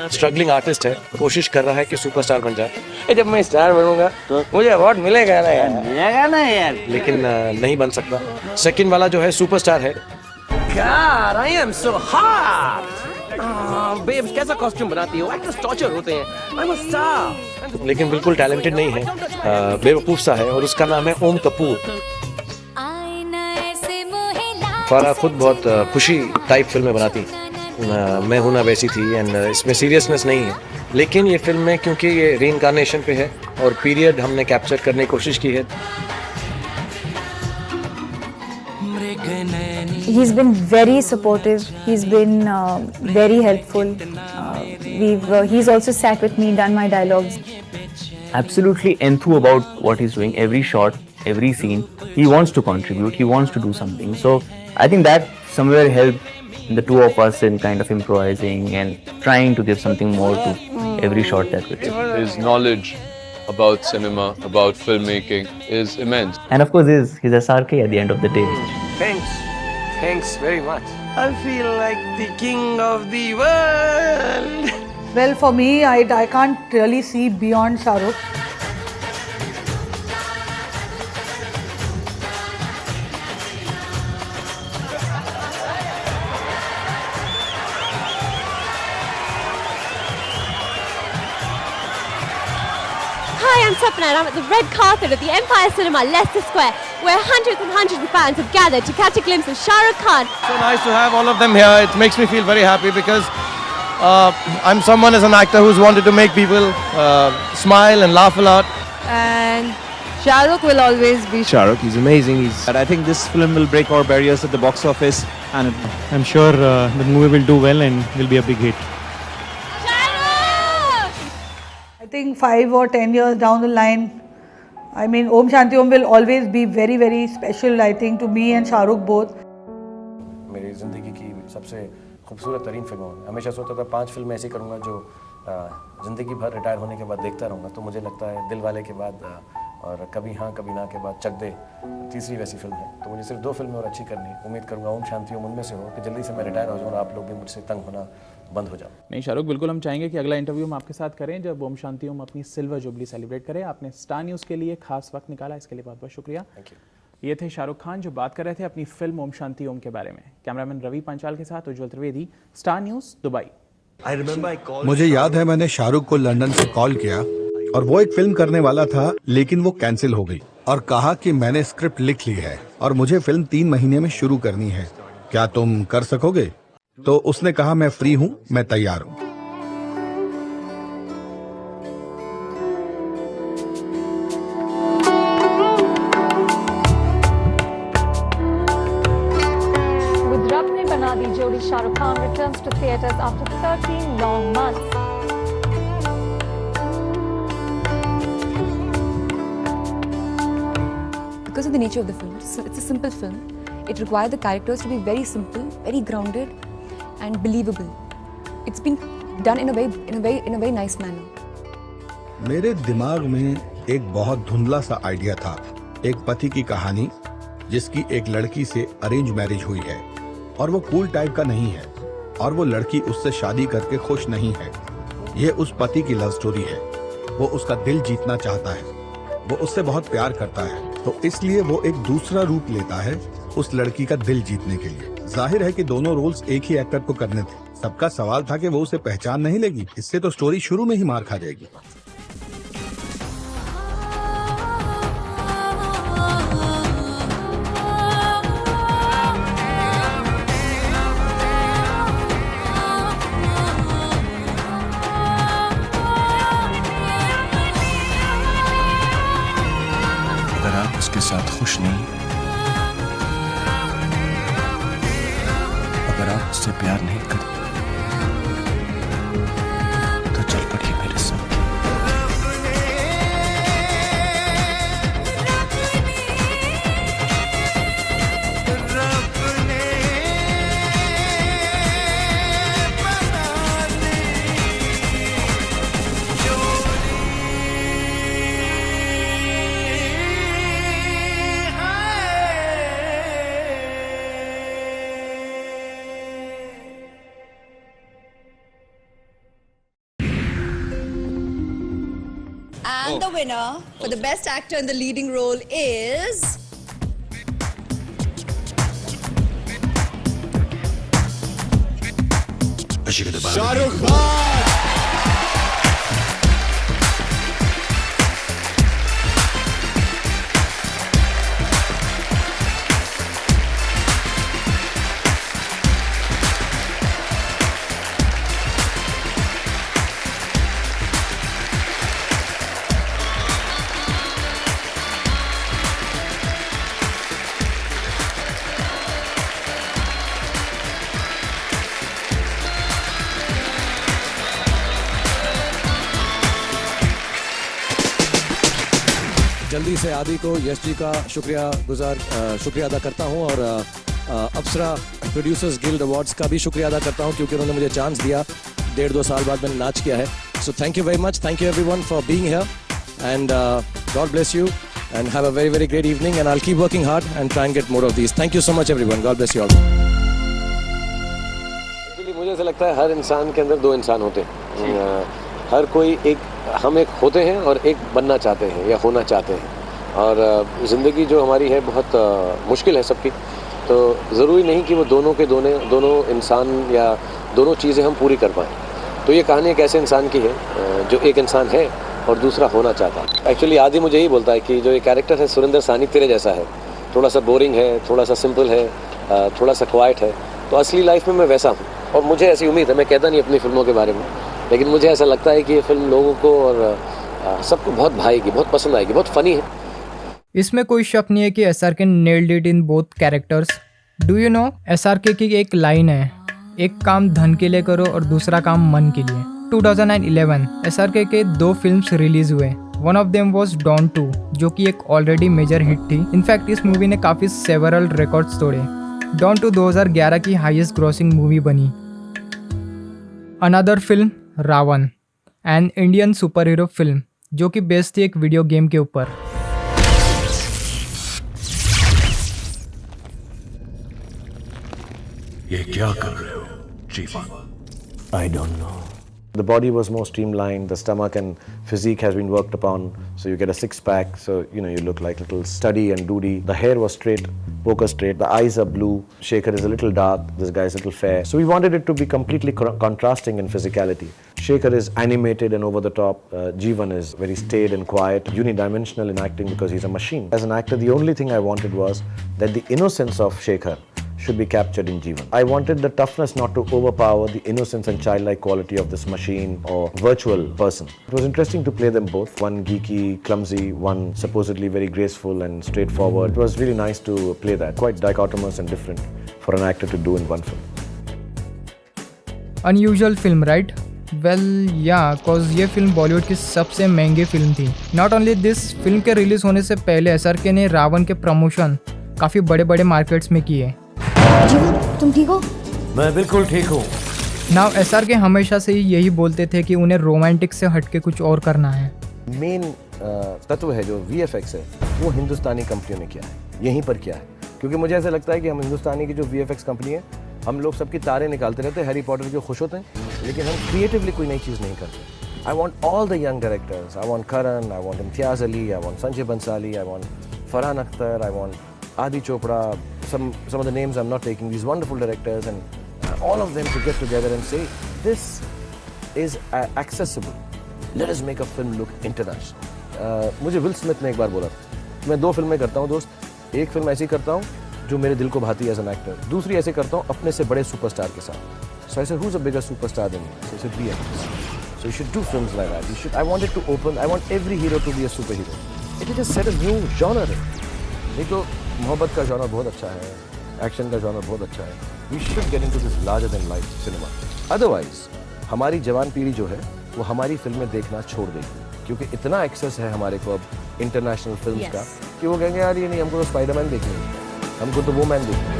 स्ट्रगलिंग आर्टिस्ट है, कोशिश कर रहा है कि सुपरस्टार बन जाए। जब मैं स्टार बनूंगा तो मुझे अवार्ड मिलेगा ना यार, मिलेगा ना यार, लेकिन नहीं बन सकता। सेकंड वाला जो है सुपरस्टार है।
God, I am so hot.
Babes कैसा कॉस्ट्यूम बनाती हो? एक्टर्स टॉर्चर होते हैं. I am a star.
लेकिन बिल्कुल टैलेंटेड नहीं है, बेवकूफ सा है और उसका नाम है ओम कपूर. फारा खुद बहुत खुशी टाइप फिल्में बनाती, मैं हूं ना वैसी थी, एंड इसमें सीरियसनेस नहीं है. लेकिन ये फिल्म में क्योंकि ये रीइंकार्नेशन पे है और पीरियड हमने कैप्चर करने की कोशिश की है.
He's been very supportive. He's been very helpful. He's also sat with me, done my dialogues.
Absolutely enthused about what he's doing. Every shot, every scene, he wants to contribute. He wants to do something. So I think that somewhere helped the two of us in kind of improvising and trying to give something more to every shot that we did.
His knowledge about cinema, about filmmaking is immense.
And of course, he's SRK at the end of the day.
Thanks very much. I feel like the king of the world.
Well, for me, I can't really see beyond Shah Rukh.
Hi, I'm Sapna and I'm at the red carpet at the Empire Cinema, Leicester Square, where hundreds and hundreds of fans have gathered to catch a glimpse of Shah Rukh Khan.
So nice to have all of them here. It makes me feel very happy because I'm someone as an actor who's wanted to make people smile and laugh a lot.
And Shah Rukh will always be
Shah Rukh. He's amazing. I think this film will break our barriers at the box office, and I'm sure the movie will do well and will be a big hit.
I think 5 or 10 years down the line, I mean, Om Shanti Om will always be very, very special, I think, to me and Shah Rukh both.
मेरी ज़िंदगी की सबसे खूबसूरत तरीन film है. हमेशा सोचता था 5 फिल्में ऐसी करूँगा जो ज़िंदगी भर रिटायर होने के बाद देखता रहूँगा. तो मुझे लगता है दिल वाले के बाद और कभी हाँ कभी ना के बाद चक दे तीसरी वैसी फिल्म है. तो मुझे सिर्फ 2 फिल्में और अच्छी करनी. उम्मीद करूँगा ओम शांति ओम उनमें से हो कि जल्दी से मैं रिटायर हो जाऊँ और आप लोग भी मुझसे तंग होना बंद हो जाओ.
नहीं शाहरुख, बिल्कुल हम चाहेंगे कि अगला इंटरव्यू हम आपके साथ करें जब ओम शांति ओम अपनी सिल्वर जुबली सेलिब्रेट करें. आपने स्टार न्यूज़ के लिए खास वक्त निकाला, इसके लिए बहुत बहुत शुक्रिया. ये थे शाहरुख खान जो बात कर रहे थे अपनी फिल्म ओम शांति ओम के बारे में. कैमरामैन रवि पंचाल के साथ उज्ज्वल त्रिवेदी, स्टार न्यूज़, दुबई.
मुझे याद है मैंने शाहरुख को लंदन से कॉल किया और वो एक फिल्म करने वाला था, लेकिन वो कैंसिल हो गई और कहा कि मैंने स्क्रिप्ट लिख ली है और मुझे फिल्म 3 महीने में शुरू करनी है, क्या तुम कर सकोगे? तो उसने कहा मैं फ्री हूँ, मैं तैयार हूँ.
With Rab ne bana di jodi, Shah Rukh Khan returns to theatres after 13 long months.
Because of the nature of the film, it's a simple film. It required the characters to be very simple, very grounded, and believable. It's been done in a very nice manner.
मेरे दिमाग में एक बहुत धुंधला सा idea था. एक पति की कहानी जिसकी एक लड़की से अरेंज मैरिज हुई है और वो कूल टाइप का नहीं है और वो लड़की उससे शादी करके खुश नहीं है. ये उस पति की लव स्टोरी है. वो उसका दिल जीतना चाहता है, वो उससे बहुत प्यार करता है, तो इसलिए वो एक दूसरा रूप लेता है उस लड़की का दिल जीतने के लिए. जाहिर है कि दोनों रोल्स एक ही एक्टर को करने थे. सबका सवाल था कि वो उसे पहचान नहीं लेगी, इससे तो स्टोरी शुरू में ही मार खा जाएगी.
अगर आप उसके साथ खुश नहीं, अगर आप उससे प्यार नहीं करते, तो चल पड़िए मेरे साथ.
And the winner for the best actor in the leading role is
Shahrukh Khan.
जल्दी से आदि को यश जी का शुक्रिया अदा करता हूं और अप्सरा प्रोड्यूसर्स गिल्ड अवार्ड्स का भी शुक्रिया अदा करता हूं क्योंकि उन्होंने मुझे चांस दिया। 1.5-2 साल बाद मैंने नाच किया है। So thank you very much, thank you everyone for being here and God bless you and have a very very great evening and I will keep working hard and try and get more of these. Thank you so much everyone, God bless you all.
Actually मुझे ऐसा लगता है हर इंसान के अंदर 2 इंसान होते हैं। हर कोई हम एक होते हैं और एक बनना चाहते हैं या होना चाहते हैं। और ज़िंदगी जो हमारी है बहुत मुश्किल है सबकी, तो ज़रूरी नहीं कि वो दोनों इंसान या दोनों चीज़ें हम पूरी कर पाएँ। तो ये कहानी एक ऐसे इंसान की है जो एक इंसान है और दूसरा होना चाहता है। एक्चुअली आदि मुझे यही बोलता है कि जो ये कैरेक्टर है सुरिंदर सानी तेरे जैसा है, थोड़ा सा बोरिंग है, थोड़ा सा सिंपल है, थोड़ा सा क्वाइट है। तो असली लाइफ में मैं वैसा हूँ और मुझे ऐसी उम्मीद है, मैं कहता नहीं अपनी फिल्मों के बारे में, लेकिन मुझे ऐसा लगता है कि ये फिल्म लोगों को और सबको बहुत भाएगी, बहुत पसंद आएगी, बहुत फनी है।
इसमें कोई शक नहीं है कि SRK nailed it in both characters. Do you know SRK की एक लाइन है, एक काम धन के लिए करो और दूसरा काम मन के लिए। 2011 SRK के 2 फिल्म्स रिलीज हुए। One of them was Don 2 जो कि एक ऑलरेडी मेजर हिट थी। इनफैक्ट इस मूवी ने काफ़ी सेवरल रिकॉर्ड्स तोड़े। डॉन 2 2011 की हाईएस्ट ग्रॉसिंग मूवी बनी। Another film Ravan, an Indian super hero film जो कि बेस्ड थी एक वीडियो गेम के ऊपर।
ये क्या कर रहे हो चीफा?
I don't know. The body was more streamlined, the stomach and physique has been worked upon, so you get a 6-pack, so you look like little studdy and doody. The hair was straight, poker straight, the eyes are blue, Shekhar is a little dark, this guy is a little fair. So we wanted it to be completely contrasting in physicality. Shekhar is animated and over the top, Jeevan is very staid and quiet, unidimensional in acting because he's a machine. As an actor, the only thing I wanted was that the innocence of Shekhar should be captured in Jeevan. I wanted the toughness not to overpower the innocence and childlike quality of this machine or virtual person. It was interesting to play them both. One geeky, clumsy, one supposedly very graceful and straightforward. It was really nice to play that. Quite dichotomous and different for an actor to do in one film.
Unusual film, right? Well, yeah, cause ये film Bollywood की सबसे महंगी film थी। Not only this, film के release होने से पहले SRK ने रावण के प्रमोशन काफ़ी बड़े बड़े मार्केट्स में किए।
तुम ठीक हो?
मैं बिल्कुल ठीक हूँ।
नाउ SRK हमेशा से ही यही बोलते थे कि उन्हें रोमांटिक से हटके कुछ और करना है।
मेन तत्व है जो VFX है वो हिंदुस्तानी कंपनियों ने किया है, यहीं पर किया है। क्योंकि मुझे ऐसा लगता है कि हम हिंदुस्तानी की जो VFX कंपनी है, हम लोग सबकी तारे निकालते रहते हैं, हैरी पॉटर के खुश होते हैं, लेकिन हम क्रिएटिवली कोई नई चीज़ नहीं करते। I want all the young directors, I want Karan, I want Imtiaz Ali, I want Sanjay Bhansali, I want Farhan Akhtar, I want Adi Chopra, some of the names I'm not taking, these wonderful directors, and all of them to get together and say, this is accessible. Let us make a film look international. मुझे will Smith ने एक बार बोला था, मैं 2 फिल्में करता हूँ दोस्त, एक फिल्म ऐसी करता हूँ जो मेरे दिल को भाती है एज एन एक्टर, दूसरी ऐसे करता हूँ अपने से बड़े सुपरस्टार के साथ। So I said, who's a bigger superstar than you? So I said, VFX. So you should do films like that. I want it to open. I want every hero to be a superhero. It will just set a new genre. देखो मोहब्बत का genre बहुत अच्छा है, action का genre बहुत अच्छा है। We should get into this larger than life cinema. Otherwise हमारी जवान पीढ़ी जो है वो हमारी फिल्में देखना छोड़ देगी, क्योंकि इतना एक्सेस है हमारे को अब इंटरनेशनल फिल्म्स का कि वो कहेंगे यार ये नहीं, हमको तो स्पाइडरमैन देखनी है, हमको तो वो मैन देखनी है।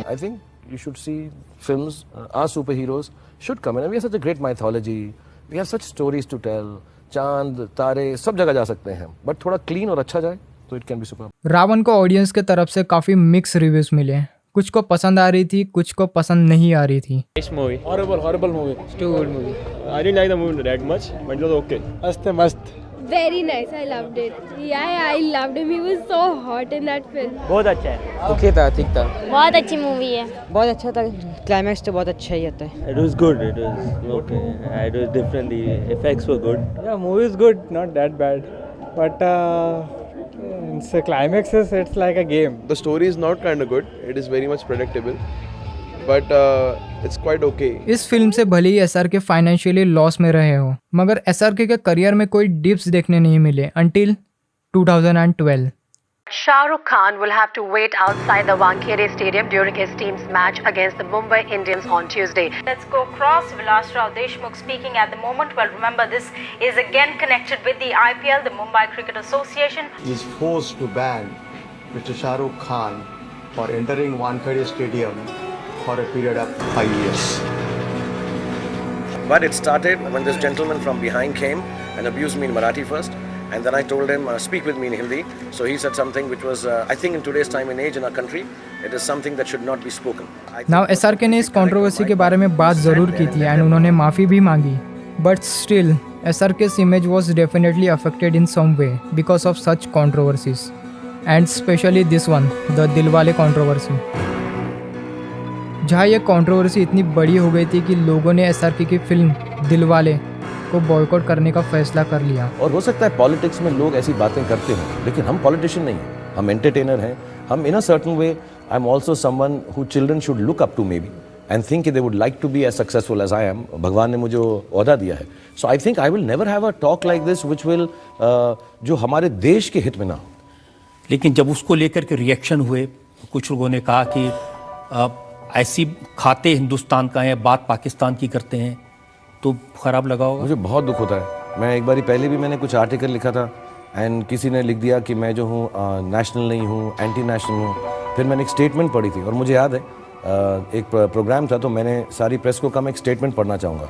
I think you should see films, our superheroes should come in, and we have such a great mythology, we have such stories to tell. चांद तारे सब जगह जा सकते हैं, बट थोड़ा क्लीन और अच्छा जाए तो it can be super.
Ravan को ऑडियंस के तरफ से काफ़ी मिक्स रिव्यूज मिले, कुछ को पसंद आ रही थी, कुछ को पसंद नहीं आ रही थी।
Nice movie. Horrible movie. It's too good movie. I didn't like the movie that much, but it was okay. मस्त
Very nice. I loved it. Yeah, I loved him. He was so hot in that film.
बहुत अच्छा है.
Okay था, ठीक था.
बहुत अच्छी movie है.
बहुत अच्छा था. क्लाइमैक्स तो बहुत अच्छा ही आता है.
It was good. It was okay. It was different. The effects were good.
Yeah, movie is good. Not that bad. But it's a climax is it's like a game.
The story is not kind of good. It is very much predictable. But it's quite okay.
इस film से भले ही SRK financially loss में रहे हो, मगर SRK के career में कोई डिप्स देखने नहीं मिले until 2012.
Shah Rukh Khan will have to wait outside the Wankhede Stadium during his team's match against the Mumbai Indians on Tuesday.
Let's go across. Vilas Rao Deshmukh speaking at the moment. Well, remember, this is again connected with the IPL, the Mumbai Cricket Association.
He is forced to ban Mr. Shah Rukh Khan for entering Wankhede Stadium for a period of 5 years.
But it started when this gentleman from behind came and abused me in Marathi first. And then I told him, speak with me in Hindi. So he said something which was, I think in today's time and age in our country, it is something that should not be spoken.
Now SRK ने इस controversy के बारे में बात ज़रूर की थी and उन्होंने माफ़ी भी मांगी. But still, SRK's image was definitely affected in some way because of such controversies. And especially this one, the Dilwale controversy. जहाँ ये कंट्रोवर्सी इतनी बड़ी हो गई थी कि लोगों ने एसआरके की फिल्म दिलवाले को बॉयकॉट करने का फैसला कर लिया.
और हो सकता है पॉलिटिक्स में लोग ऐसी बातें करते हों, लेकिन हम पॉलिटिशियन नहीं हैं, हम एंटरटेनर हैं. हम in a certain way, I am also someone who children should look up to maybe and think they would like to be as successful as I am. भगवान ने मुझे ओहदा दिया है. So I think I will never have a talk like this which will जो हमारे देश के हित में ना हो.
लेकिन जब उसको लेकर के रिएक्शन हुए, कुछ लोगों ने कहा कि ऐसी खाते हिंदुस्तान का है, बात पाकिस्तान की करते हैं, तो खराब लगा होगा.
मुझे बहुत दुख होता है. मैं एक बारी पहले भी मैंने कुछ आर्टिकल लिखा था एंड किसी ने लिख दिया कि मैं जो हूँ नेशनल नहीं हूँ, एंटी नेशनल हूँ. फिर मैंने एक स्टेटमेंट पढ़ी थी और मुझे याद है एक प्रोग्राम था तो मैंने सारी प्रेस को कहा मैं एक स्टेटमेंट पढ़ना चाहूँगा.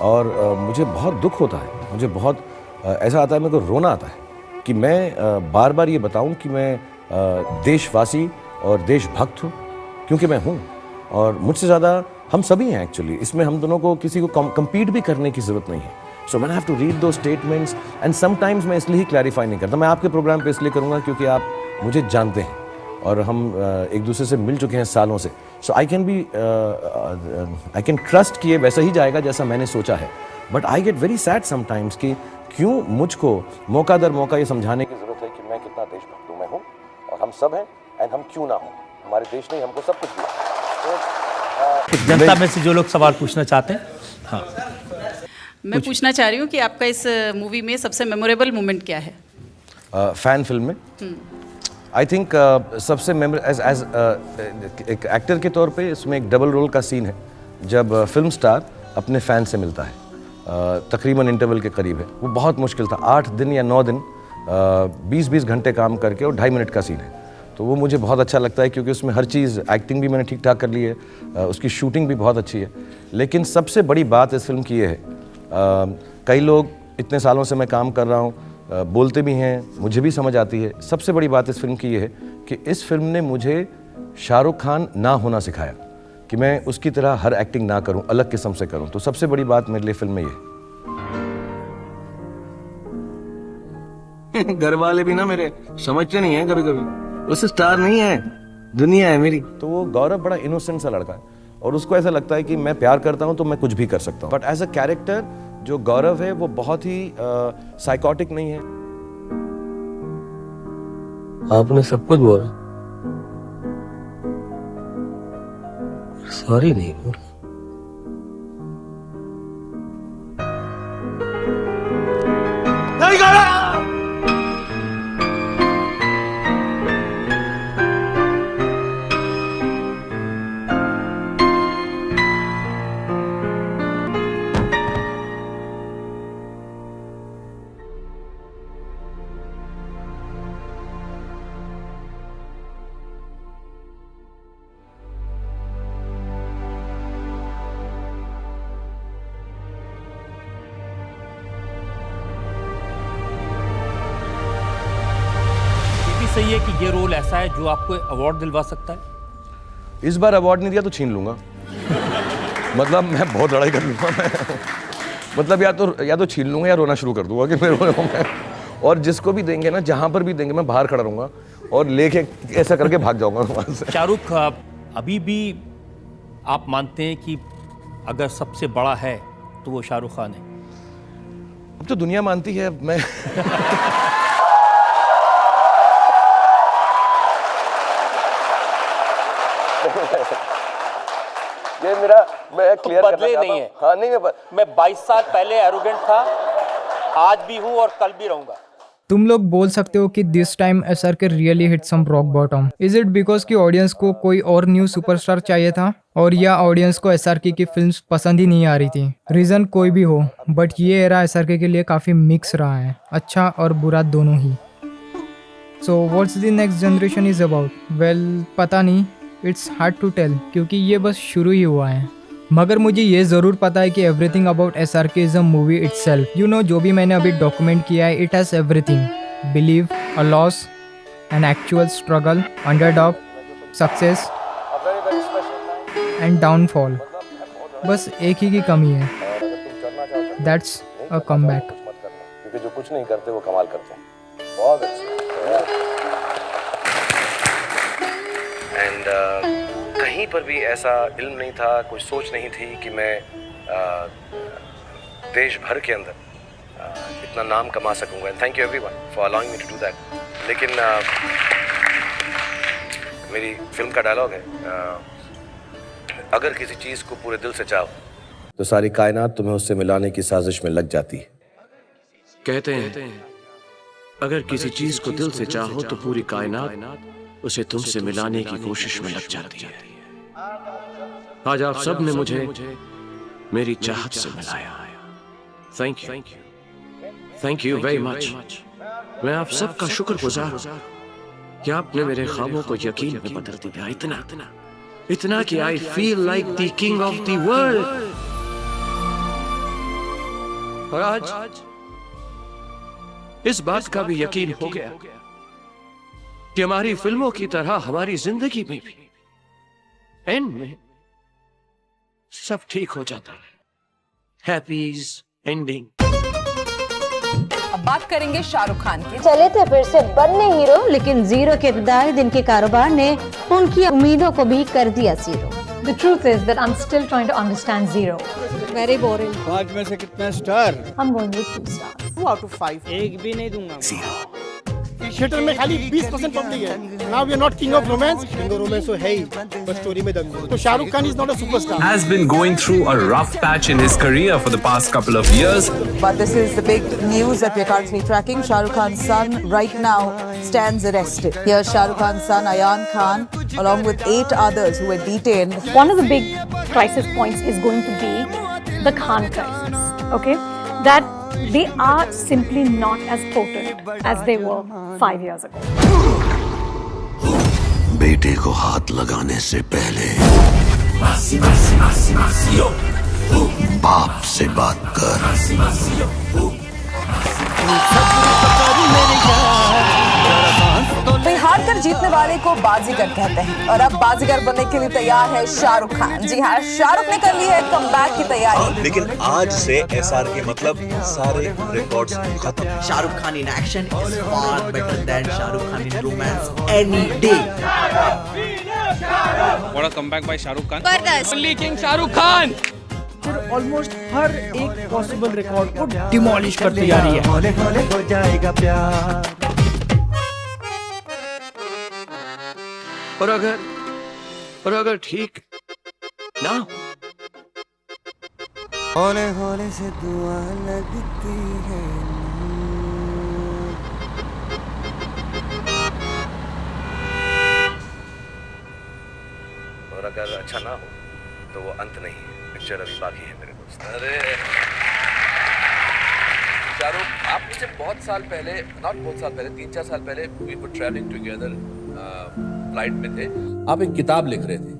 और मुझे बहुत दुख होता है, मुझे बहुत ऐसा आता है, मेरे को रोना आता है कि मैं बार बार ये बताऊँ कि मैं देशवासी और देशभक्त हूँ, क्योंकि मैं हूँ. और मुझसे ज़्यादा हम सभी हैं एक्चुअली. इसमें हम दोनों को किसी को कम्पीट भी करने की ज़रूरत नहीं है. So man have to read दो स्टेटमेंट्स एंड समटाइम्स मैं इसलिए ही क्लैरिफाई नहीं करता. मैं आपके प्रोग्राम पे इसलिए करूँगा क्योंकि आप मुझे जानते हैं और हम एक दूसरे से मिल चुके हैं सालों से. सो आई कैन ट्रस्ट कि ये वैसा ही जाएगा जैसा मैंने सोचा है. But I get very sad sometimes कि क्यों मुझको मौका दर मौका ये समझाने की ज़रूरत है कि मैं कितना देशभक्त हूँ. मैं हूँ और हम सब हैं एंड हम क्यों ना हों. हमारे देश ने हमको सब कुछ दिया.
जनता में से जो लोग सवाल पूछना चाहते हैं. हाँ,
मैं पूछना चाह रही हूँ कि आपका इस मूवी में सबसे मेमोरेबल मोमेंट क्या है?
फैन फिल्म में आई थिंक सबसे एज एक एक्टर के तौर पे इसमें एक डबल रोल का सीन है जब फिल्म स्टार अपने फैन से मिलता है. तकरीबन इंटरवल के करीब है. वो बहुत मुश्किल था. 8 दिन या 9 दिन 20-20 घंटे काम करके और 2.5 मिनट का सीन है. तो वो मुझे बहुत अच्छा लगता है क्योंकि उसमें हर चीज़, एक्टिंग भी मैंने ठीक ठाक कर ली है, उसकी शूटिंग भी बहुत अच्छी है. लेकिन सबसे बड़ी बात इस फिल्म की ये है, कई लोग इतने सालों से मैं काम कर रहा हूँ, बोलते भी हैं, मुझे भी समझ आती है. सबसे बड़ी बात इस फिल्म की ये है कि इस फिल्म ने मुझे शाहरुख खान ना होना सिखाया, कि मैं उसकी तरह हर एक्टिंग ना करूँ, अलग किस्म से करूँ. तो सबसे बड़ी बात मेरे लिए फिल्म में ये है. घर वाले भी ना मेरे समझते नहीं है कभी कभी. उसे स्टार नहीं है, दुनिया है मेरी. तो वो गौरव बड़ा इनोसेंट सा लड़का है और उसको ऐसा लगता है कि मैं प्यार करता हूँ तो मैं कुछ भी कर सकता हूँ. बट एज अ कैरेक्टर जो गौरव है वो बहुत ही साइकोटिक नहीं है.
आपने सब कुछ बोला, सॉरी नहीं बोला. सही है कि ये रोल ऐसा है जो आपको अवार्ड दिलवा सकता है.
इस बार अवार्ड नहीं दिया तो छीन लूंगा. मतलब मैं बहुत लड़ाई कर लूंगा. मैं मतलब या तो छीन लूंगा या रोना शुरू कर दूंगा कि मेरे
और जिसको भी देंगे ना, जहां पर भी देंगे, मैं बाहर खड़ा रहूंगा और लेके ऐसा करके भाग जाऊंगा वहां से।
शाहरुख अभी भी आप मानते हैं कि अगर सबसे बड़ा है तो वो शाहरुख खान है?
अब तो दुनिया मानती है, अब मैं ये मेरा, मैं क्लियर
बदले नहीं है।
हाँ नहीं,
मैं 22 साल पहले एरोगेंट था, आज भी हूँ और कल भी रहूंगा।
तुम लोग बोल सकते हो कि this time SRK really hit some rock bottom. Is it because कि ऑडियंस को कोई और न्यू सुपरस्टार चाहिए था, और या ऑडियंस को SRK की फिल्म्स पसंद ही नहीं आ रही थी? रीजन कोई भी हो, बट ये एरा SRK के लिए काफी मिक्स रहा है, अच्छा और बुरा दोनों ही। So what's the next generation is about? Well पता नहीं, इट्स हार्ड टू टेल, क्योंकि ये बस शुरू ही हुआ है। मगर मुझे ये ज़रूर पता है कि everything about SRK is a movie itself. You know, जो भी मैंने अभी डॉक्यूमेंट किया है, it has everything: believe, a loss, an actual struggle, underdog, success and downfall. बस एक ही की कमी है, दैट्स अ कमबैक।
क्योंकि जो कुछ नहीं करते वो कमाल करते हैं। बहुत अच्छा। एंड कहीं पर भी ऐसा इल्म नहीं था, कोई सोच नहीं थी कि मैं देश भर के अंदर इतना नाम कमा सकूंगा। And thank you everyone for allowing me to do that. लेकिन मेरी फिल्म का डायलॉग है, अगर किसी चीज़ को पूरे दिल से चाहो तो सारी कायनात तुम्हें उससे मिलाने की साजिश में लग जाती है। कहते हैं अगर किसी चीज को दिल से चाहो तो पूरी कायनात उसे तुमसे मिलाने की कोशिश में लग जाती है। आज आप सब ने मुझे मेरी चाहत से मिलाया। Thank you very much. मैं आप सबका शुक्रगुजार हूं कि आपने मेरे ख्वाबों को यकीन में बदल दिया। इतना कि I feel like the king of the world. और आज इस बात का भी यकीन हो गया कि हमारी फिल्मों की तरह हमारी जिंदगी में भी एंड में सब ठीक हो जाता है। हैप्पीज एंडिंग।
अब बात करेंगे शाहरुख खान की।
चले थे फिर से बनने हीरो, लेकिन जीरो के इब्तदाई दिन के कारोबार ने उनकी उम्मीदों को भी कर दिया zero.
The truth is that I'm still trying to understand zero.
Very boring.
5 में से कितने star?
I'm going with 2 stars.
2 out of 5. एक भी नहीं दूंगा। थिएटर में खाली 20% पब्लिक है। Now we are not king of romance. King of romance तो है ही, बस स्टोरी में दम है। तो Shahrukh Khan is not a superstar.
Has been going through a rough patch in his career for the past couple of years.
But this is the big news that we're currently tracking. Shahrukh Khan's son right now stands arrested. Here's Shahrukh Khan's son Ayan Khan, along with 8 others who were detained.
One of the big crisis points is going to be the Khan crisis. Okay, that they are simply not as potent as they were 5 years ago.
बेटे को हाथ लगाने से पहले बाप से बात कर।
हार कर जीतने वाले को बाजीगर कहते हैं, और अब बाजीगर बनने के लिए तैयार है शाहरुख खान। जी हाँ, शाहरुख ने कर ली है कमबैक की तैयारी।
लेकिन आज से SRK मतलब सारे रिकॉर्ड्स खत्म।
Shahrukh Khan in action is far better than Shahrukh Khan in romance any day.
What a comeback by Shahrukh Khan.
Only King Shahrukh Khan.
Almost हर एक पॉसिबल रिकॉर्ड को डिमोलिश करती जा रही है। हो जाएगा प्यार।
और अगर ठीक ना
होले होले से दुआ लगती है।
और अगर अच्छा ना हो तो वो अंत नहीं है, पिक्चर अभी बाकी है मेरे दोस्त। अरे
शाहरुख, आप मुझे बहुत साल पहले, नॉट बहुत साल पहले, 3-4 साल पहले we were travelling together, flight में थे। आप एक किताब लिख रहे थे।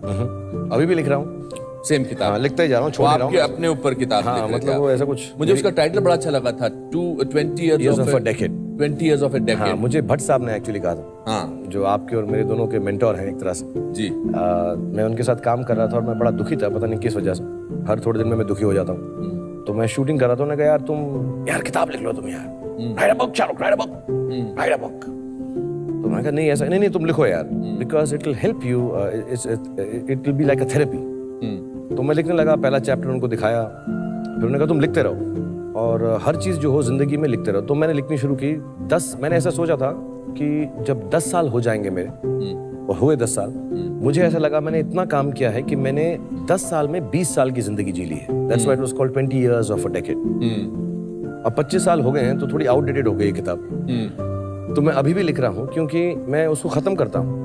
अभी भी लिख रहा हूँ।
सेम किताब।
हाँ, लिखता ही जा रहा हूँ, छोड़ नहीं रहा हूँ।
आपके अपने ऊपर किताब लिख रहे थे।
मतलब वो ऐसा कुछ।
मुझे उसका टाइटल बड़ा अच्छा लगा था, 20 years of a decade। 20 years of a decade।
हाँ, मुझे भट्ट साहब ने एक्चुअली कहा था।
हाँ,
जो आपके और मेरे दोनों के मेंटोर हैं एक तरह से।
जी।
मैं उनके साथ काम कर रहा था और मैं बड़ा दुखी था, पता नहीं किस वजह से। हर थोड़े दिन में मैं दुखी हो जाता हूँ। तो मैं शूटिंग कर रहा था, उन्होंने कहा यार तुम यार किताब लिख लो तुम यार। Right a book Shahrukh, right a book, right a book. तो मैंने कहा नहीं ऐसा नहीं, तुम लिखो यार, because it will help you, it will be like a therapy. तो मैं लिखने लगा, पहला चैप्टर उनको दिखाया, फिर उन्होंने कहा तुम लिखते रहो और हर चीज़ जो हो जिंदगी में लिखते रहो। तो मैंने लिखनी शुरू की। मैंने ऐसा सोचा था कि जब 10 साल हो जाएंगे मेरे, और हुए 10 साल, मुझे ऐसा लगा मैंने इतना काम किया है कि मैंने 10 साल में 20 साल की जिंदगी जी ली है। That's why it was called 20 years of a decade। अब 25 साल हो गए हैं तो थोड़ी आउटडेटेड हो गई ये किताब। तो मैं अभी भी लिख रहा हूँ क्योंकि मैं उसको ख़त्म करता हूँ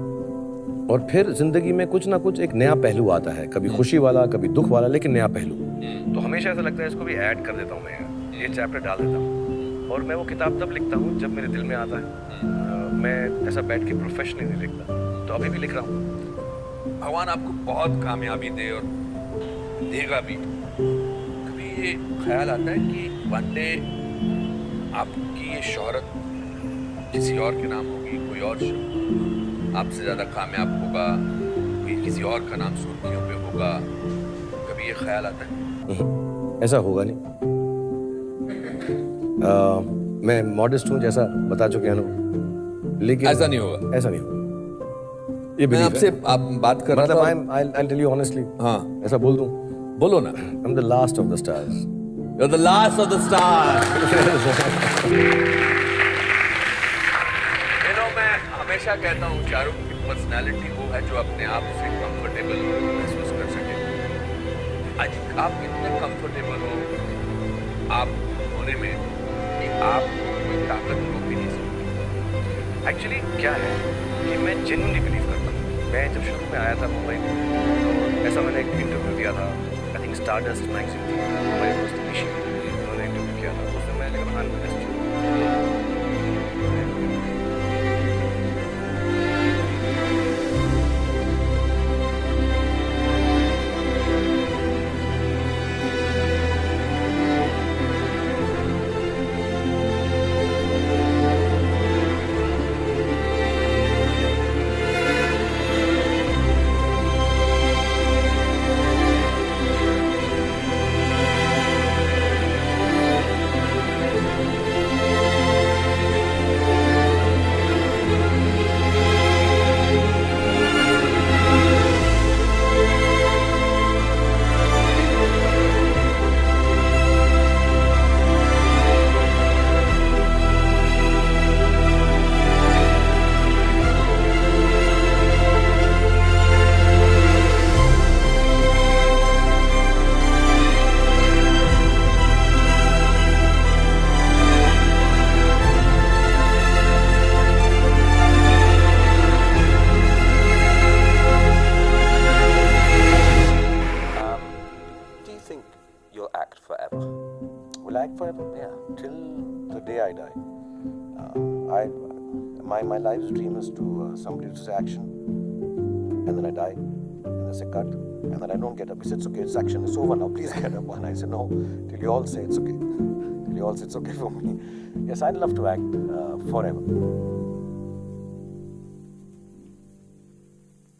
और फिर जिंदगी में कुछ ना कुछ एक नया पहलू आता है, कभी खुशी वाला, कभी दुख वाला, लेकिन नया पहलू। तो हमेशा ऐसा लगता है इसको भी ऐड कर देता हूँ मैं, ये चैप्टर डाल देता हूँ। और मैं वो किताब तब लिखता हूँ जब मेरे दिल में आता है। मैं ऐसा बैठ के प्रोफेशनली नहीं लिखता, तो अभी भी लिख रहा हूँ।
भगवान आपको बहुत कामयाबी दे और देगा भी। कभी ये ख्याल आता है कि वन डे आपकी ये शोहरत किसी और के नाम होगी, कोई और आपसे ज़्यादा कामयाब होगा, कोई किसी और का नाम सुर्खियों पे होगा, कभी ये ख्याल आता है?
ऐसा होगा नहीं। मैं मॉडेस्ट हूँ जैसा बता चुके हैं लोग, लेकिन
ऐसा नहीं होगा।
ऐसा नहीं होगा। ये
मैं आपसे आप बात कर रहा था।
I'll tell you honestly।
हाँ,
ऐसा बोल दूँ?
बोलो ना।
I'm the last of the stars।
You're the last of the stars। मैं हमेशा कहता हूँ शाहरुख की पर्सनालिटी वो है जो अपने आप से कंफर्टेबल महसूस कर सके। आज आप इतने कंफर्टेबल हो आप होने में कि आप कोई ताकत रोक भी नहीं सकते। एक्चुअली क्या है कि मैं जेन्युइनली बिलीव करता हूँ। मैं जब शुरू में आया था मुंबई में, तो ऐसा मैंने एक इंटरव्यू दिया था, आई थिंक स्टारडस्ट मैगजीन थी, हमारे दोस्त निशी, उन्होंने इंटरव्यू किया था, उसमें मैंने कहा my life's dream is to somebody to say action, and then I die, and they say cut, and then I don't get up. He said, it's okay, it's action, it's over now, please get up. And I said, no, till you all say it's okay. Till you all say it's okay for me. Yes, I'd love to act forever.